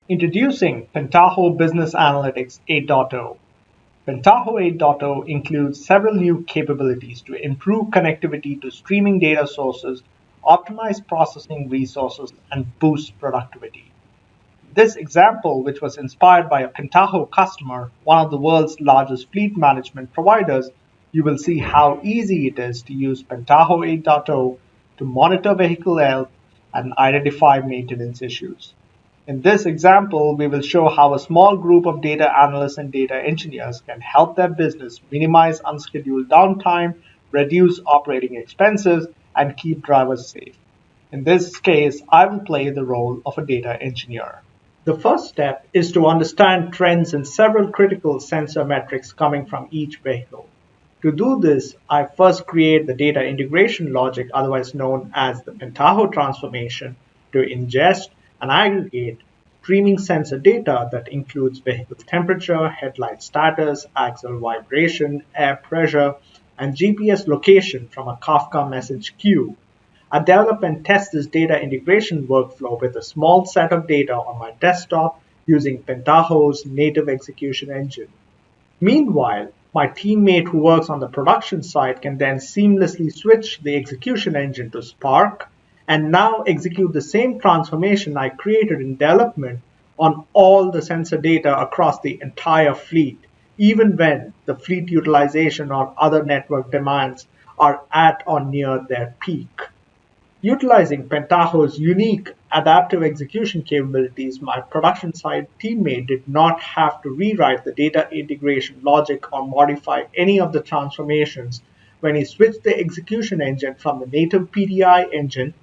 Introducing Pentaho Business Analytics 8.0. Pentaho 8.0 includes several new capabilities to improve connectivity to streaming data sources, optimize processing resources, and boost productivity. This example, which was inspired by a Pentaho customer, one of the world's largest fleet management providers, you will see how easy it is to use Pentaho 8.0 to monitor vehicle health and identify maintenance issues. In this example, we will show how a small group of data analysts and data engineers can help their business minimize unscheduled downtime, reduce operating expenses, and keep drivers safe. In this case, I will play the role of a data engineer. The first step is to understand trends in several critical sensor metrics coming from each vehicle. To do this, I first create the data integration logic, otherwise known as the Pentaho transformation, to ingest and aggregate streaming sensor data that includes vehicle temperature, headlight status, axle vibration, air pressure, and GPS location from a Kafka message queue. I develop and test this data integration workflow with a small set of data on my desktop using Pentaho's native execution engine. Meanwhile, my teammate who works on the production side can then seamlessly switch the execution engine to Spark and now execute the same transformation I created in development on all the sensor data across the entire fleet, even when the fleet utilization or other network demands are at or near their peak. Utilizing Pentaho's unique adaptive execution capabilities, my production side teammate did not have to rewrite the data integration logic or modify any of the transformations when he switched the execution engine from the native PDI engine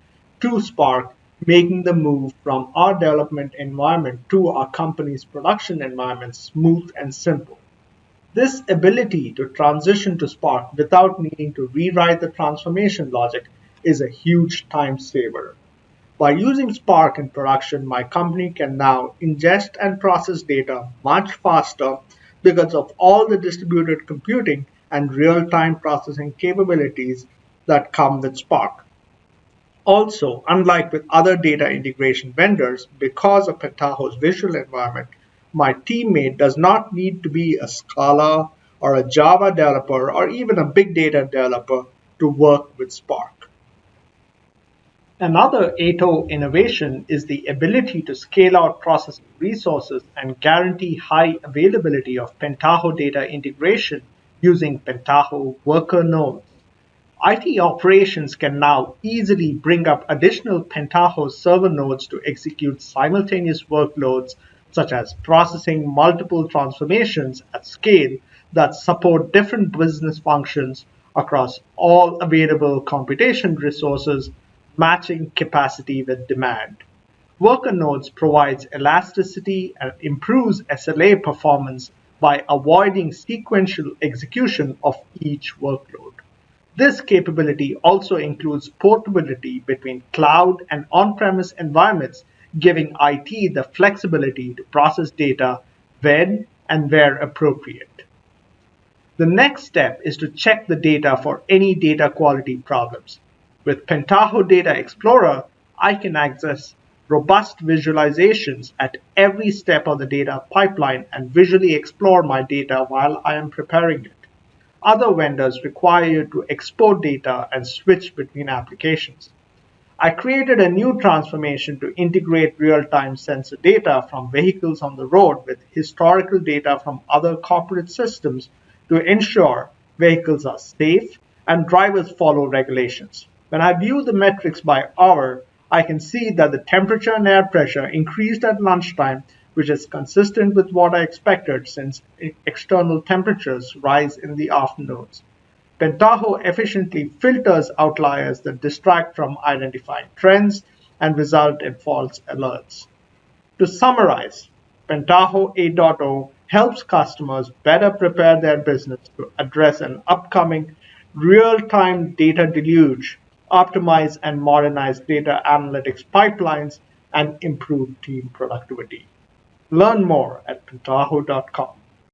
to Spark, making the move from our development environment to our company's production environment smooth and simple. This ability to transition to Spark without needing to rewrite the transformation logic is a huge time saver. By using Spark in production, my company can now ingest and process data much faster because of all the distributed computing and real-time processing capabilities that come with Spark. Also, unlike with other data integration vendors, because of Pentaho's visual environment, my teammate does not need to be a Scala or a Java developer or even a big data developer to work with Spark. Another 8.0 innovation is the ability to scale out processing resources and guarantee high availability of Pentaho data integration using Pentaho worker nodes. IT operations can now easily bring up additional Pentaho server nodes to execute simultaneous workloads, such as processing multiple transformations at scale that support different business functions across all available computation resources, matching capacity with demand. Worker nodes provides elasticity and improves SLA performance by avoiding sequential execution of each workload. This capability also includes portability between cloud and on-premise environments, giving IT the flexibility to process data when and where appropriate. The next step is to check the data for any data quality problems. With Pentaho Data Explorer, I can access robust visualizations at every step of the data pipeline and visually explore my data while I am preparing it. Other vendors require you to export data and switch between applications. I created a new transformation to integrate real-time sensor data from vehicles on the road with historical data from other corporate systems to ensure vehicles are safe and drivers follow regulations. When I view the metrics by hour, I can see that the temperature and air pressure increased at lunchtime, which is consistent with what I expected since external temperatures rise in the afternoons. Pentaho efficiently filters outliers that distract from identifying trends and result in false alerts. To summarize, Pentaho 8.0 helps customers better prepare their business to address an upcoming real-time data deluge, optimize and modernize data analytics pipelines, and improve team productivity. Learn more at pentaho.com.